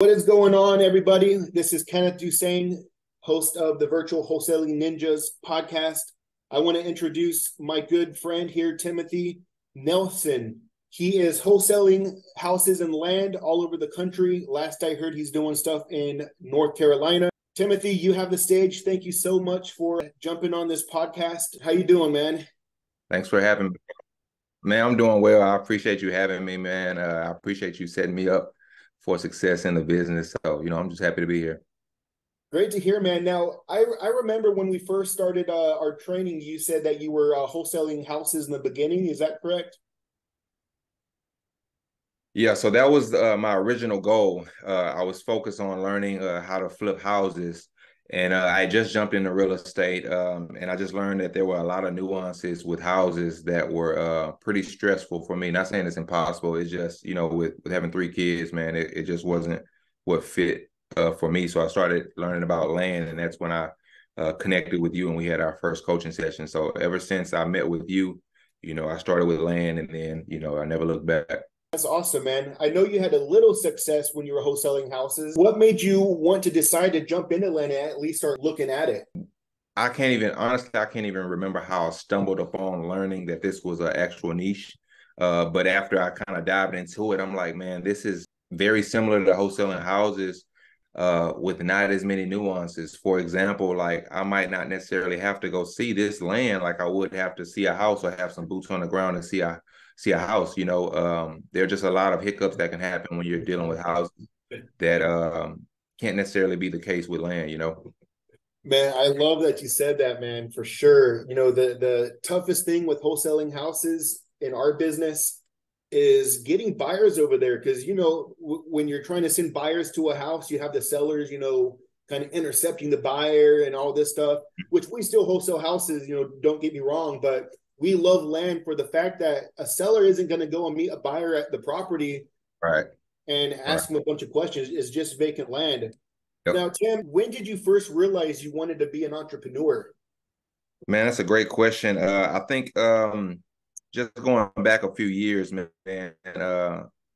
What is going on, everybody? This is Kenneth Dusain, host of the Virtual Wholesaling Ninjas podcast. I want to introduce my good friend here, Timothy Nelson. He is wholesaling houses and land all over the country. Last I heard, he's doing stuff in North Carolina. Timothy, you have the stage. Thank you so much for jumping on this podcast. How you doing, man? Thanks for having me. Man, I'm doing well. I appreciate you having me, man. I appreciate you setting me up for success in the business. So, I'm just happy to be here. Great to hear, man. Now, I remember when we first started our training, you said that you were wholesaling houses in the beginning. Is that correct? Yeah, so that was my original goal. I was focused on learning how to flip houses. And I just jumped into real estate, and I just learned that there were a lot of nuances with houses that were pretty stressful for me. Not saying it's impossible. It's just, with having three kids, man, it just wasn't what fit for me. So I started learning about land, and that's when I connected with you and we had our first coaching session. So ever since I met with you, I started with land, and then, I never looked back. That's awesome, man. I know you had a little success when you were wholesaling houses. What made you want to decide to jump into land and at least start looking at it? I can't even remember how I stumbled upon learning that this was an actual niche. But after I kind of dived into it, I'm like, man, this is very similar to wholesaling houses with not as many nuances. For example, like I might not necessarily have to go see this land like I would have to see a house or have some boots on the ground and see a house. There are just a lot of hiccups that can happen when you're dealing with houses that can't necessarily be the case with land. Man, I love that you said that, man, for sure. The toughest thing with wholesaling houses in our business is getting buyers over there because, when you're trying to send buyers to a house, you have the sellers, kind of intercepting the buyer and all this stuff, which we still wholesale houses, don't get me wrong, but we love land for the fact that a seller isn't going to go and meet a buyer at the property Right. and Right. ask them a bunch of questions. It's just vacant land. Yep. Now, Tim, when did you first realize you wanted to be an entrepreneur? Man, that's a great question. I think just going back a few years, man,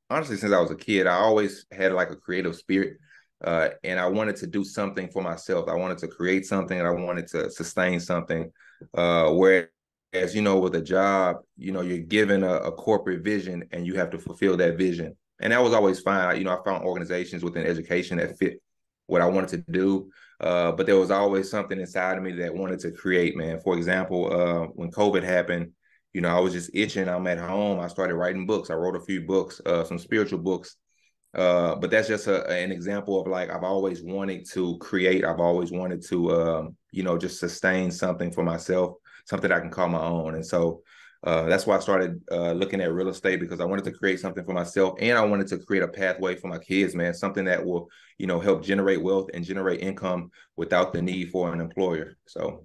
honestly, since I was a kid, I always had like a creative spirit. And I wanted to do something for myself. I wanted to create something and I wanted to sustain something. Whereas, with a job, you're given a corporate vision and you have to fulfill that vision. And that was always fine. I found organizations within education that fit what I wanted to do. But there was always something inside of me that wanted to create, man. For example, when COVID happened, I was just itching. I'm at home. I started writing books. I wrote a few books, some spiritual books. But that's just an example of like, I've always wanted to create. I've always wanted to, just sustain something for myself, something I can call my own. And so that's why I started looking at real estate because I wanted to create something for myself and I wanted to create a pathway for my kids, man, something that will, help generate wealth and generate income without the need for an employer. So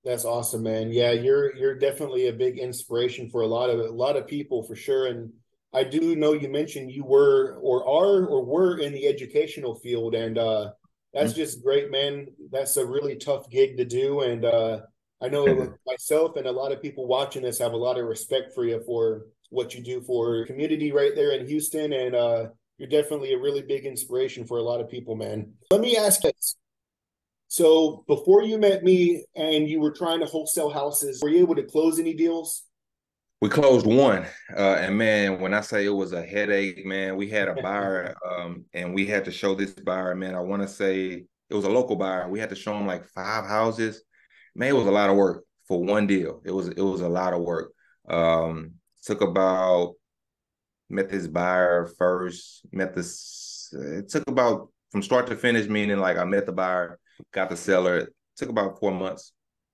That's awesome, man. Yeah, you're definitely a big inspiration for a lot of people for sure. And I do know you mentioned you were or are or were in the educational field, and that's just great, man. That's a really tough gig to do, and I know myself and a lot of people watching this have a lot of respect for you for what you do for community right there in Houston, and you're definitely a really big inspiration for a lot of people, man. Let me ask this. So before you met me and you were trying to wholesale houses, were you able to close any deals? we closed one. And man, when I say it was a headache, man, we had a buyer and we had to show this buyer, man, I want to say it was a local buyer. We had to show him like 5 houses. Man, it was a lot of work for one deal. It was a lot of work. Took about met this buyer first, it took about from start to finish, meaning like I met the buyer, got the seller. It took about 4 months,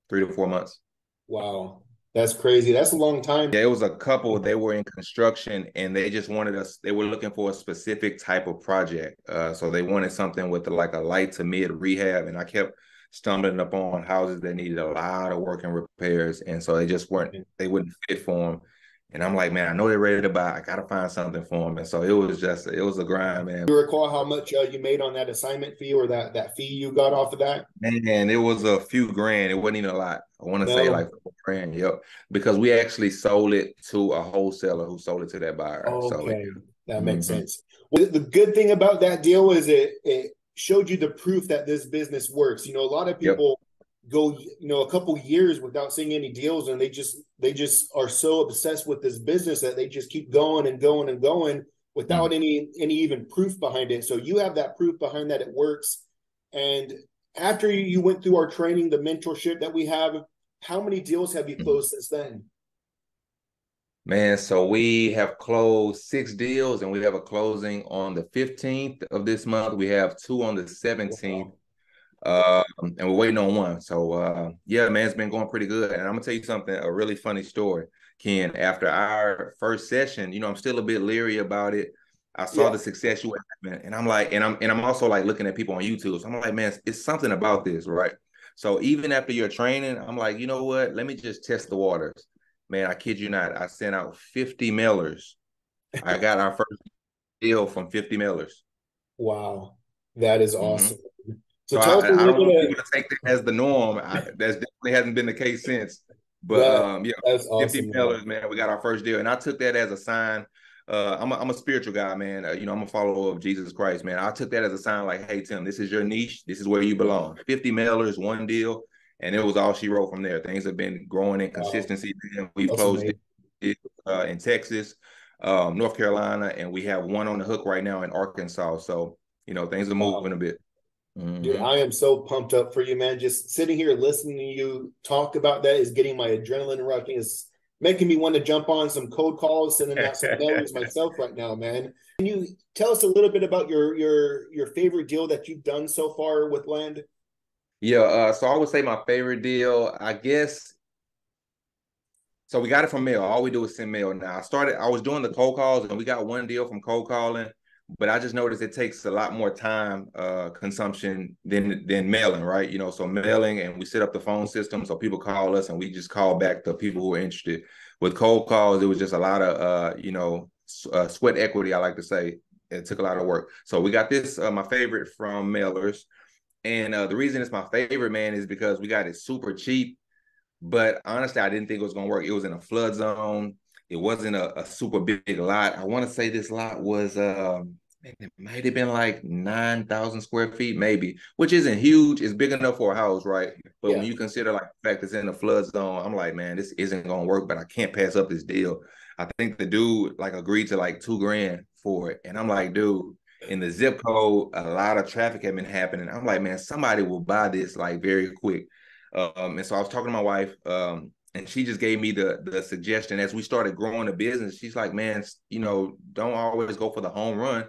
3 to 4 months. Wow, that's crazy. That's a long time. Yeah, it was a couple. They were in construction and they just wanted us, they were looking for a specific type of project. So they wanted something with like a light to mid rehab. And I kept stumbling upon houses that needed a lot of work and repairs. And so they wouldn't fit for them. And I'm like, man, I know they're ready to buy. I got to find something for them. And so it was a grind, man. Do you recall how much you made on that assignment fee or that fee you got off of that? And it was a few grand. It wasn't even a lot. I want to say No. like 4 grand. Yep. Because we actually sold it to a wholesaler who sold it to that buyer. So Okay. That makes Mm-hmm. sense. Well, the good thing about that deal is it showed you the proof that this business works. A lot of Yep. people go, a couple years without seeing any deals, and they just are so obsessed with this business that they just keep going and going and going Mm-hmm. without any even proof behind it. So you have that proof behind that it works. And after you went through our training, the mentorship that we have, how many deals have you closed since then? Man, so we have closed 6 deals and we have a closing on the 15th of this month. We have two on the 17th. Wow. And we're waiting on one. So yeah, man, it's been going pretty good. And I'm gonna tell you something, a really funny story, Ken. After our first session, I'm still a bit leery about it. I saw Yeah. the success you were having, and I'm like, and I'm also like looking at people on YouTube. So I'm like, man, it's something about this, right? So even after your training, I'm like, you know what? Let me just test the waters. Man, I kid you not. I sent out 50 mailers. I got our first deal from 50 mailers. Wow. That is Mm-hmm. awesome. So So tell us a I little don't want bit people to take that as the norm. That's definitely hasn't been the case since. But that yeah, that's 50 awesome, man. mailers, man. We got our first deal, and I took that as a sign. I'm a spiritual guy, man. I'm a follower of Jesus Christ, man. I took that as a sign, like, hey Tim, this is your niche. This is where you belong. 50 mailers, one deal, and it was all she wrote from there. Things have been growing in Wow. consistency. Man. We've That's closed amazing. it in Texas, North Carolina, and we have one on the hook right now in Arkansas. So things are moving Wow. a bit. Dude, Mm-hmm. I am so pumped up for you, man. Just sitting here listening to you talk about that is getting my adrenaline rushing. It's making me want to jump on some cold calls, sending out some mailers myself right now, man. Can you tell us a little bit about your favorite deal that you've done so far with land? Yeah, so I would say my favorite deal, I guess. So we got it from mail. All we do is send mail now. I was doing the cold calls and we got one deal from cold calling, but I just noticed it takes a lot more time consumption than mailing, right? So mailing and we set up the phone system so people call us and we just call back the people who are interested. With cold calls, it was just a lot of sweat equity, I like to say. It took a lot of work. So we got this, my favorite from mailers. And the reason it's my favorite, man, is because we got it super cheap. But honestly, I didn't think it was going to work. It was in a flood zone. It wasn't a super big lot. I want to say this lot was, it might have been like 9,000 square feet, maybe, which isn't huge. It's big enough for a house, right? But when Yeah, you consider like the fact it's in a flood zone, I'm like, man, this isn't going to work, but I can't pass up this deal. I think the dude like agreed to like 2 grand for it. And I'm like, dude, in the zip code, a lot of traffic had been happening. I'm like, man, somebody will buy this like very quick. And so I was talking to my wife, and she just gave me the suggestion as we started growing the business. She's like, man, don't always go for the home run,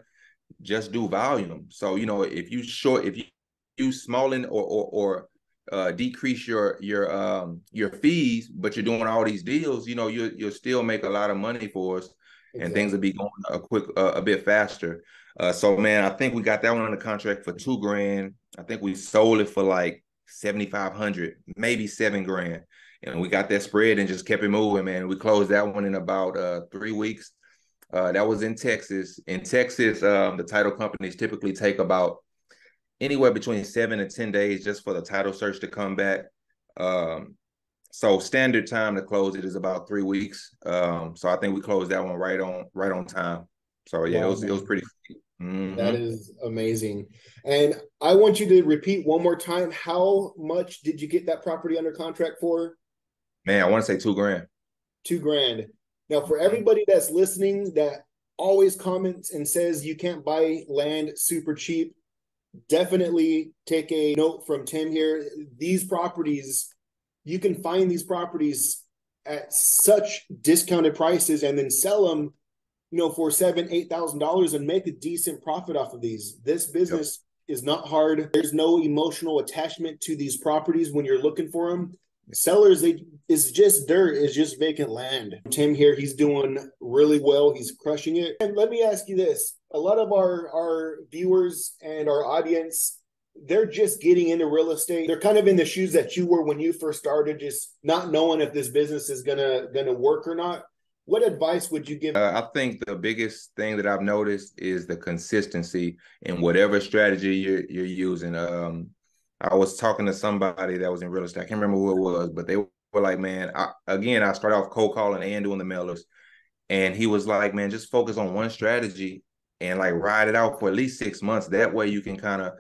just do volume. So if you smallen or decrease your fees, but you're doing all these deals, you'll still make a lot of money for us, and things will exactly. be going a bit faster. So man, I think we got that one on the contract for 2 grand. I think we sold it for like 7,500, maybe 7 grand. And we got that spread and just kept it moving, man. We closed that one in about 3 weeks. That was in Texas. In Texas, the title companies typically take about anywhere between 7 and 10 days just for the title search to come back. So standard time to close it is about 3 weeks. So I think we closed that one right on time. So yeah, it Wow, was it was man. pretty. That Mm-hmm. is amazing. And I want you to repeat one more time. How much did you get that property under contract for? Man, I want to say 2 grand. 2 grand. Now, for Mm-hmm. everybody that's listening that always comments and says you can't buy land super cheap, definitely take a note from Tim here. These properties, you can find these properties at such discounted prices and then sell them, for $7,000-8,000 and make a decent profit off of these. This Yep. business is not hard. There's no emotional attachment to these properties when you're looking for them. Sellers, it's just dirt, it's just vacant land. Tim here, he's doing really well. He's crushing it. And let me ask you this: a lot of our viewers and our audience, they're just getting into real estate. They're kind of in the shoes that you were when you first started, just not knowing if this business is gonna work or not. What advice would you give? I think the biggest thing that I've noticed is the consistency in whatever strategy you're using. I was talking to somebody that was in real estate. I can't remember who it was, but they were like, "Man, I started off cold calling and doing the mailers, And he was like, man, just focus on one strategy and like ride it out for at least 6 months. That way you can kind of,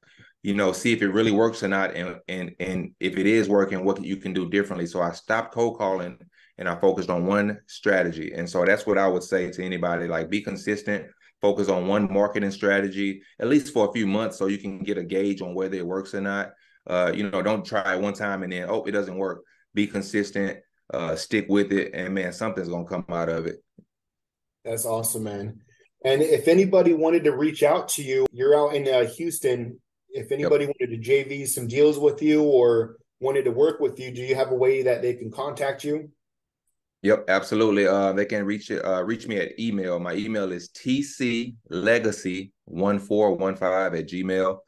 see if it really works or not. And if it is working, what you can do differently. So I stopped cold calling and I focused on one strategy. And so that's what I would say to anybody, like be consistent, focus on one marketing strategy, at least for a few months so you can get a gauge on whether it works or not. Don't try it one time and then, oh, it doesn't work. Be consistent, stick with it, and man, something's gonna come out of it. That's awesome, man. And if anybody wanted to reach out to you, you're out in Houston. If Yep. anybody wanted to JV some deals with you or wanted to work with you, do you have a way that they can contact you? Yep, absolutely. They can reach me at email. My email is tclegacy1415 at gmail.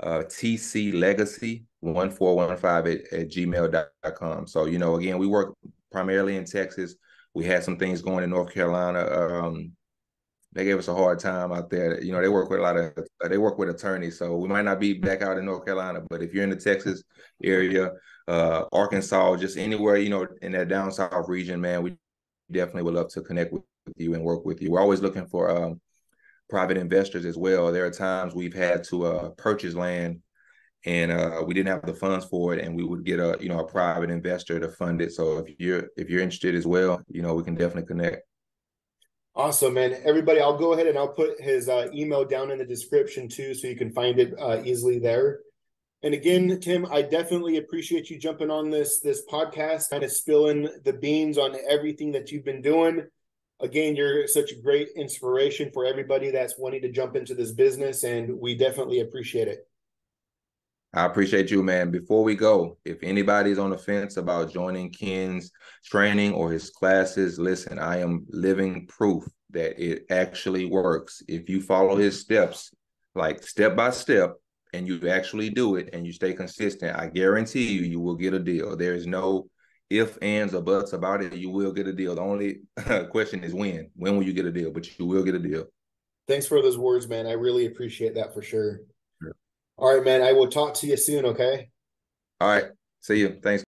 tclegacy1415 at gmail.com. So, again, we work primarily in Texas. We had some things going in North Carolina. They gave us a hard time out there. They work with they work with attorneys, so we might not be back out in North Carolina. But if you're in the Texas area, Arkansas, just anywhere, in that down south region, man, we definitely would love to connect with you and work with you. We're always looking for private investors as well. There are times we've had to purchase land and we didn't have the funds for it, and we would get a private investor to fund it. So if you're interested as well, we can definitely connect. Awesome, man. Everybody, I'll go ahead and I'll put his email down in the description too, so you can find it easily there. And again, Tim, I definitely appreciate you jumping on this podcast, kind of spilling the beans on everything that you've been doing. Again, you're such a great inspiration for everybody that's wanting to jump into this business, and we definitely appreciate it. I appreciate you, man. Before we go, if anybody's on the fence about joining Ken's training or his classes, listen, I am living proof that it actually works. If you follow his steps, like step by step, and you actually do it and you stay consistent, I guarantee you will get a deal. There is no ifs, ands, or buts about it. You will get a deal. The only question is when. When will you get a deal? But you will get a deal. Thanks for those words, man. I really appreciate that for sure. Sure. All right, man. I will talk to you soon, okay? All right. See you. Thanks.